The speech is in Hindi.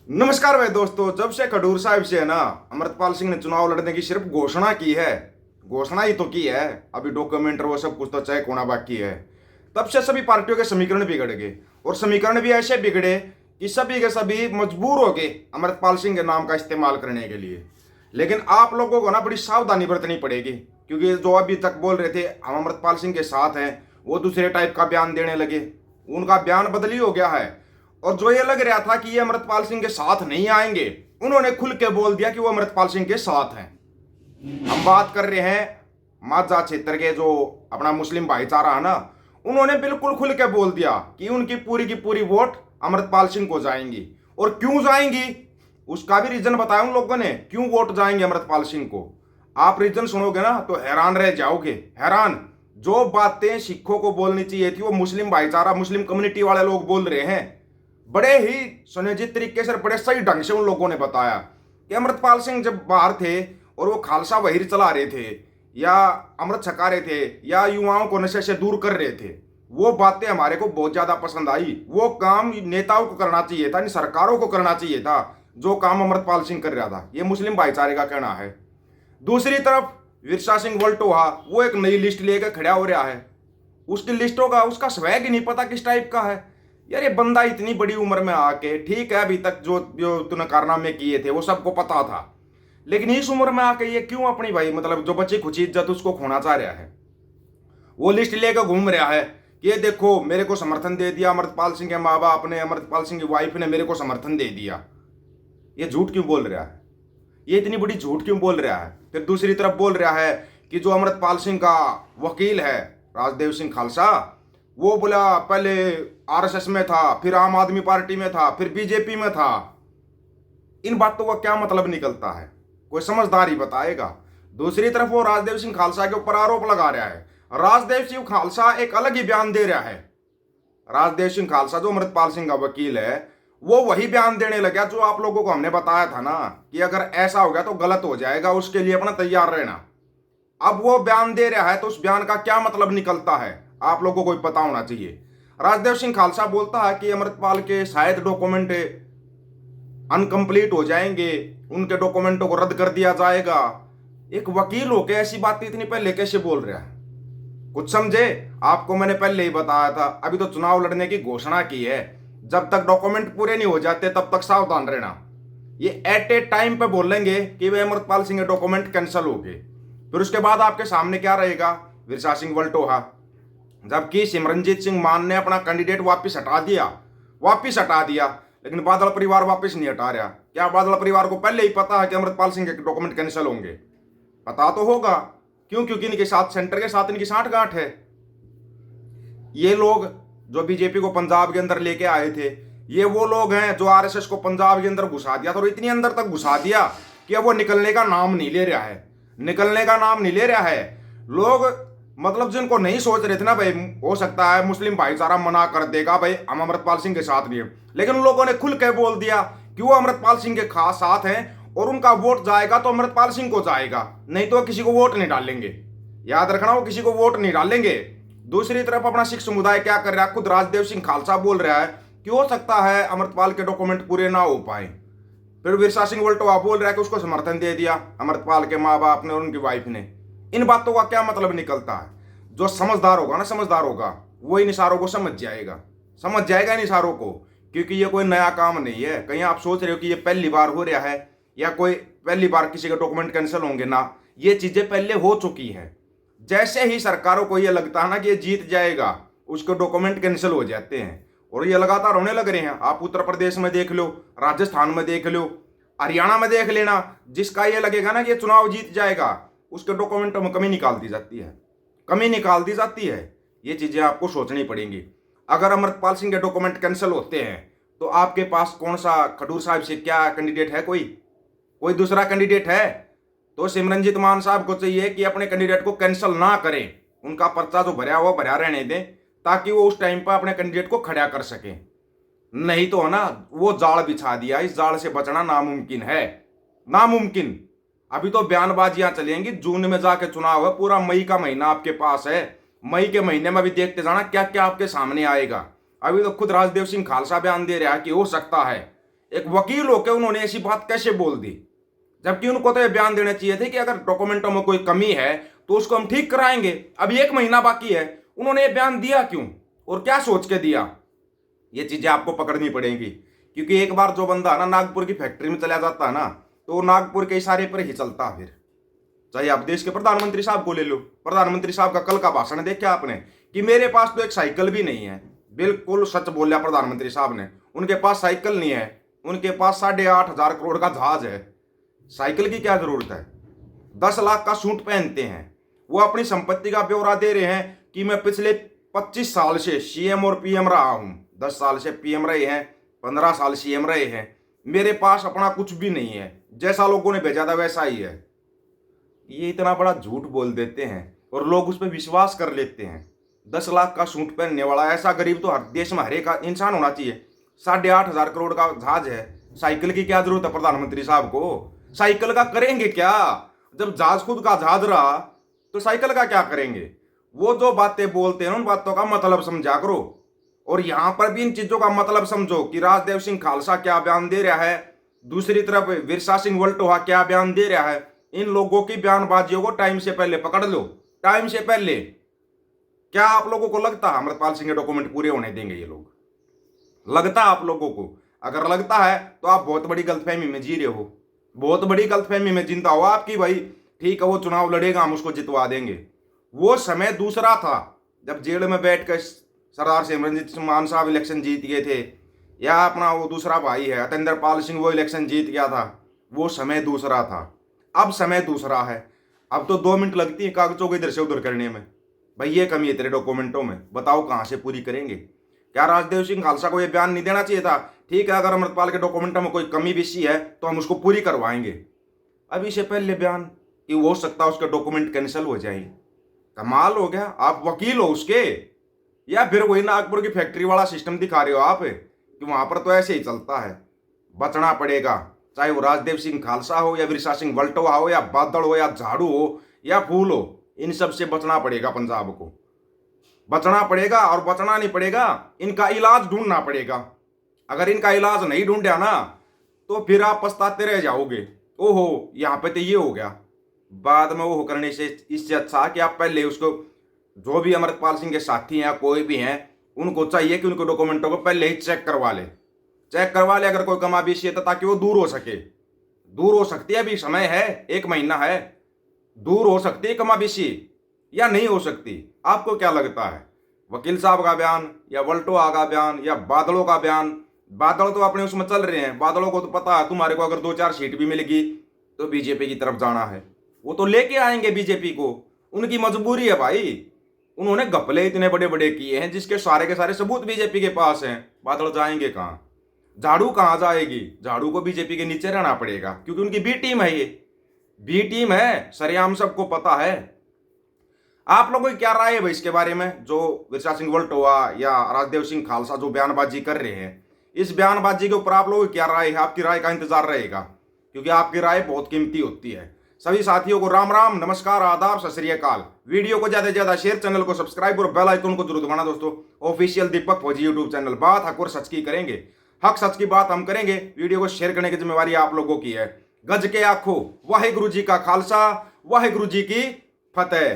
नमस्कार भाई दोस्तों। जब से खडूर साहिब से है ना अमृतपाल सिंह ने चुनाव लड़ने की सिर्फ घोषणा की है, घोषणा ही तो की है, अभी डॉक्यूमेंट वो सब कुछ तो चेक होना बाकी है, तब से सभी पार्टियों के समीकरण बिगड़ गए। और समीकरण भी ऐसे बिगड़े कि सभी के सभी मजबूर हो गए अमृतपाल सिंह के नाम का इस्तेमाल करने के लिए। लेकिन आप लोगों को ना बड़ी सावधानी बरतनी पड़ेगी, क्योंकि जो अभी तक बोल रहे थे हम अमृतपाल सिंह के साथ हैं, वो दूसरे टाइप का बयान देने लगे। उनका बयान बदली हो गया है। और जो ये लग रहा था कि ये अमृतपाल सिंह के साथ नहीं आएंगे, उन्होंने खुल के बोल दिया कि वो अमृतपाल सिंह के साथ हैं। हम बात कर रहे हैं माझा क्षेत्र के जो अपना मुस्लिम भाईचारा है ना, उन्होंने बिल्कुल खुल के बोल दिया कि उनकी पूरी की पूरी वोट अमृतपाल सिंह को जाएंगी। और क्यों जाएंगी उसका भी रीजन बताया उन लोगों ने, क्यों वोट जाएंगे अमृतपाल सिंह को। आप रीजन सुनोगे ना तो हैरान रह जाओगे, हैरान। जो बातें सिखों को बोलनी चाहिए थी वो मुस्लिम भाईचारा, मुस्लिम कम्युनिटी वाले लोग बोल रहे हैं। बड़े ही सुनियोजित तरीके से, बड़े सही ढंग से उन लोगों ने बताया कि अमृतपाल सिंह जब बाहर थे और वो खालसा वहीर चला रहे थे या अमृत छका रहे थे या युवाओं को नशे से दूर कर रहे थे, वो बातें हमारे को बहुत ज्यादा पसंद आई। वो काम नेताओं को करना चाहिए था, सरकारों को करना चाहिए था जो काम अमृतपाल सिंह कर रहा था। ये मुस्लिम भाईचारे का कहना है। दूसरी तरफ विरसा सिंह वल्टोहा वो एक नई लिस्ट लेकर खड़ा हो रहा है। उसकी लिस्टों का उसका स्वैग ही नहीं पता किस टाइप का है। यार ये बंदा इतनी बड़ी उम्र में आके, ठीक है अभी तक जो जो तूने कारनामे किए थे वो सबको पता था, लेकिन इस उम्र में आके ये क्यों अपनी भाई मतलब जो बच्ची खुची इज्जत उसको खोना चाह रहा है। वो लिस्ट लेकर घूम रहा है कि ये देखो मेरे को समर्थन दे दिया अमृतपाल सिंह के माँ बाप ने, अमृतपाल सिंह की वाइफ ने मेरे को समर्थन दे दिया। ये झूठ क्यों बोल रहा है, ये इतनी बड़ी झूठ क्यों बोल रहा है। फिर दूसरी तरफ बोल रहा है कि जो अमृतपाल सिंह का वकील है राजदेव सिंह खालसा, वो बोला पहले आरएसएस में था, फिर आम आदमी पार्टी में था, फिर बीजेपी में था। इन बातों का क्या मतलब निकलता है, कोई समझदार ही बताएगा। दूसरी तरफ वो राजदेव सिंह खालसा के ऊपर आरोप लगा रहा है। राजदेव सिंह खालसा एक अलग ही बयान दे रहा है। राजदेव सिंह खालसा जो अमृतपाल सिंह का वकील है, वो वही बयान देने लगा जो आप लोगों को हमने बताया था ना कि अगर ऐसा हो गया तो गलत हो जाएगा, उसके लिए अपना तैयार रहना। अब वो बयान दे रहा है तो उस बयान का क्या मतलब निकलता है आप लोगों को पता होना चाहिए। राजदेव सिंह खालसा बोलता है कि अमृतपाल के शायद डॉक्यूमेंट अनकंप्लीट हो जाएंगे, उनके डॉक्यूमेंटों को रद्द कर दिया जाएगा। एक वकील होकर ऐसी बात इतनी पहले कैसे बोल रहा है, कुछ समझे। आपको मैंने पहले ही बताया था, अभी तो चुनाव लड़ने की घोषणा की है, जब तक डॉक्यूमेंट पूरे नहीं हो जाते तब तक सावधान रहना। ये एट ए टाइम पे बोलेंगे कि वे अमृतपाल सिंह के डॉक्यूमेंट कैंसिल हो गए, फिर उसके बाद आपके सामने क्या रहेगा, विरसा सिंह वल्टोहा। जबकि सिमरनजीत सिंह मान ने अपना कैंडिडेट वापिस हटा दिया, लेकिन बादल परिवार वापिस नहीं हटा रहा। क्या बादल परिवार को पहले ही पता है कि अमृतपाल सिंह के डॉक्यूमेंट कैंसिल होंगे? पता तो होगा, क्यों? क्योंकि इनके साथ सेंटर के साथ इनकी साठगांठ है। ये लोग जो बीजेपी को पंजाब के अंदर लेके आए थे, ये वो लोग हैं जो आरएसएस को पंजाब के अंदर घुसा दिया था, और इतनी अंदर तक घुसा दिया कि अब वो निकलने का नाम नहीं ले रहा है, निकलने का नाम नहीं ले रहा है। लोग मतलब जिनको नहीं सोच रहे थे ना भाई, हो सकता है मुस्लिम भाईचारा मना कर देगा भाई हम अमृतपाल सिंह के साथ नहीं है, लेकिन उन लोगों ने खुल के बोल दिया कि वो अमृतपाल सिंह के खास साथ हैं और उनका वोट जाएगा तो अमृतपाल सिंह को जाएगा, नहीं तो किसी को वोट नहीं डालेंगे। याद रखना, वो किसी को वोट नहीं डालेंगे। दूसरी तरफ अपना सिख समुदाय क्या कर रहा है, खुद राजदेव सिंह खालसा बोल रहा है कि हो सकता है अमृतपाल के डॉक्यूमेंट पूरे ना हो पाए। फिर विरसा सिंह वल्टोहा बोल रहा है कि उसको समर्थन दे दिया अमृतपाल के माँ बाप ने और उनकी वाइफ ने। इन बातों का क्या मतलब निकलता है? जो समझदार होगा ना, समझदार होगा, वो इन इशारों को समझ जाएगा इन इशारों को, क्योंकि ये कोई नया काम नहीं है। कहीं आप सोच रहे हो कि ये पहली बार हो रहा है या कोई पहली बार किसी के डॉक्यूमेंट कैंसिल होंगे ना, ये चीजें पहले हो चुकी है। जैसे ही सरकारों को ये लगता है ना कि ये जीत जाएगा, उसके डॉक्यूमेंट कैंसिल हो जाते हैं, और ये लगातार होने लग रहे हैं। आप उत्तर प्रदेश में देख लो, राजस्थान में देख लो, हरियाणा में देख लेना। जिसका ये लगेगा ना कि ये चुनाव जीत जाएगा, उसके डॉक्यूमेंटों में कमी निकाल दी जाती है। ये चीजें आपको सोचनी पड़ेंगी। अगर अमृतपाल सिंह के डॉक्यूमेंट कैंसिल होते हैं तो आपके पास कौन सा खडूर साहिब से क्या कैंडिडेट है? कोई दूसरा कैंडिडेट है? तो सिमरनजीत मान साहब को चाहिए कि अपने कैंडिडेट को कैंसिल ना करें, उनका पर्चा जो भरा हुआ भरा रहने दें, ताकि वो उस टाइम पर अपने कैंडिडेट को खड़ा कर सकें। नहीं तो ना वो जाल बिछा दिया, इस जाल से बचना नामुमकिन है, नामुमकिन। अभी तो बयानबाजियां चलेंगी, जून में जाके चुनाव है, पूरा मई का महीना आपके पास है। मई के महीने में भी देखते जाना क्या क्या आपके सामने आएगा। अभी तो खुद राजदेव सिंह खालसा बयान दे रहा है कि हो सकता है एक वकील होकर उन्होंने ऐसी बात कैसे बोल दी, जबकि उनको तो ये बयान देना चाहिए थे कि अगर डॉक्यूमेंटों में कोई कमी है तो उसको हम ठीक कराएंगे, अभी 1 महीना बाकी है। उन्होंने ये बयान दिया क्यों और क्या सोच के दिया? ये चीजें आपको पकड़नी पड़ेंगी, क्योंकि एक बार जो बंदा ना नागपुर की फैक्ट्री में चला जाता है ना, तो वो नागपुर के इशारे पर ही चलता। फिर चाहे आप देश के प्रधानमंत्री साहब को ले लो, प्रधानमंत्री साहब का कल का भाषण देखा आपने कि मेरे पास तो एक साइकिल भी नहीं है। बिल्कुल सच बोला प्रधानमंत्री साहब ने, उनके पास साइकिल नहीं है, उनके पास 8,500 करोड़ का जहाज है। साइकिल की क्या जरूरत है? 10 लाख का सूट पहनते हैं। वो अपनी संपत्ति का ब्यौरा दे रहे हैं कि मैं पिछले 25 साल से सीएम और पीएम रहा हूं। 10 साल से पीएम रहे हैं, 15 साल सीएम रहे हैं, मेरे पास अपना कुछ भी नहीं है, जैसा लोगों ने भेजा था वैसा ही है। ये इतना बड़ा झूठ बोल देते हैं और लोग उस पर विश्वास कर लेते हैं। 10 लाख का सूट पहनने वाला ऐसा गरीब तो हर देश में हर एक इंसान होना चाहिए। 8,500 करोड़ का जहाज है, साइकिल की क्या जरूरत है प्रधानमंत्री साहब को? साइकिल का करेंगे क्या? जब जहाज खुद का जहाज रहा तो साइकिल का क्या करेंगे? वो जो बातें बोलते हैं उन बातों का मतलब समझा करो, और यहां पर भी इन चीजों का मतलब समझो कि राजदेव सिंह खालसा क्या बयान दे रहा है, दूसरी तरफ विरसा सिंह वल्टोहा क्या बयान दे रहा है। इन लोगों की बयानबाजियों को टाइम से पहले पकड़ लो, टाइम से पहले। क्या आप लोगों को लगता है अमृतपाल सिंह के डॉक्यूमेंट पूरे होने देंगे ये लोग? लगता है आप लोगों को? अगर लगता है तो आप बहुत बड़ी गलतफहमी में जी रहे हो, बहुत बड़ी गलतफहमी में चिंता हो आपकी। भाई ठीक है, वो चुनाव लड़ेगा, हम उसको जितवा देंगे। वो समय दूसरा था जब जेल में बैठकर सरदार सिमरनजीत मान साहब इलेक्शन जीत गए थे, या अपना वो दूसरा भाई है अतेंद्र पाल सिंह वो इलेक्शन जीत गया था। वो समय दूसरा था, अब समय दूसरा है। अब तो 2 मिनट लगती है कागजों को इधर से उधर करने में। भाई ये कमी है तेरे डॉक्यूमेंटों में, बताओ कहाँ से पूरी करेंगे? क्या राजदेव सिंह खालसा को ये बयान नहीं देना चाहिए था? ठीक है, अगर अमृतपाल के डॉक्यूमेंटों में कोई कमी बेशी है तो हम उसको पूरी करवाएंगे। अभी से पहले बयान कि हो सकता है उसके डॉक्यूमेंट कैंसिल हो जाए। कमाल हो गया, आप वकील हो उसके, या फिर वही नागपुर की फैक्ट्री वाला सिस्टम दिखा रहे हो आप कि वहां पर तो ऐसे ही चलता है। बचना पड़ेगा, चाहे वो राजदेव सिंह खालसा हो या विरसा सिंह वल्टोहा हो या बादल हो या झाड़ू हो या फूल हो, इन सब से बचना पड़ेगा। पंजाब को बचना पड़ेगा, और बचना नहीं पड़ेगा, इनका इलाज ढूंढना पड़ेगा। अगर इनका इलाज नहीं ढूंढा ना तो फिर आप पछताते रह जाओगे, ओहो यहाँ पे तो ये हो गया। बाद में वो करने से इससे अच्छा कि आप पहले उसको, जो भी अमृतपाल सिंह के साथी हैं कोई भी हैं, उनको चाहिए कि उनको डॉक्यूमेंटों को पहले ही चेक करवा ले, चेक करवा ले अगर कोई कमा बेशी है तो, ताकि वो दूर हो सके। दूर हो सकती है, अभी समय है, 1 महीना है, दूर हो सकती है कमा बेशी या नहीं हो सकती? आपको क्या लगता है? वकील साहब का बयान या वल्टोहा का बयान या बादलों का बयान? बादल तो अपने उसमें चल रहे हैं, बादलों को तो पता है तुम्हारे को अगर 2-4 सीट भी मिलेगी तो बीजेपी की तरफ जाना है, वो तो लेके आएंगे बीजेपी को, उनकी मजबूरी है भाई। उन्होंने घपले इतने बड़े बड़े किए हैं जिसके सारे के सारे सबूत बीजेपी के पास हैं। बादल जाएंगे कहाँ? झाड़ू कहाँ जाएगी? झाड़ू को बीजेपी के नीचे रहना पड़ेगा, क्योंकि उनकी बी टीम है, ये बी टीम है, सरेआम सबको पता है। आप लोगों की क्या राय है भाई इसके बारे में? जो विरसा सिंह वल्टोहा या राजदेव सिंह खालसा जो बयानबाजी कर रहे हैं, इस बयानबाजी के ऊपर आप लोगों की क्या राय है? आपकी राय का इंतजार रहेगा, क्योंकि आपकी राय बहुत कीमती होती है। सभी साथियों को राम राम, नमस्कार, आदाब, सत श्री अकाल। वीडियो को ज्यादा से ज्यादा शेयर, चैनल को सब्सक्राइब और बेल आइकन को जरूर दबाना दोस्तों। ऑफिशियल दीपक फौजी यूट्यूब चैनल, बात हक और सच की करेंगे, हक सच की बात हम करेंगे। वीडियो को शेयर करने की जिम्मेवारी आप लोगों की है। गज के आखो, वाहिगुरु जी का खालसा, वाहिगुरु जी की फतेह।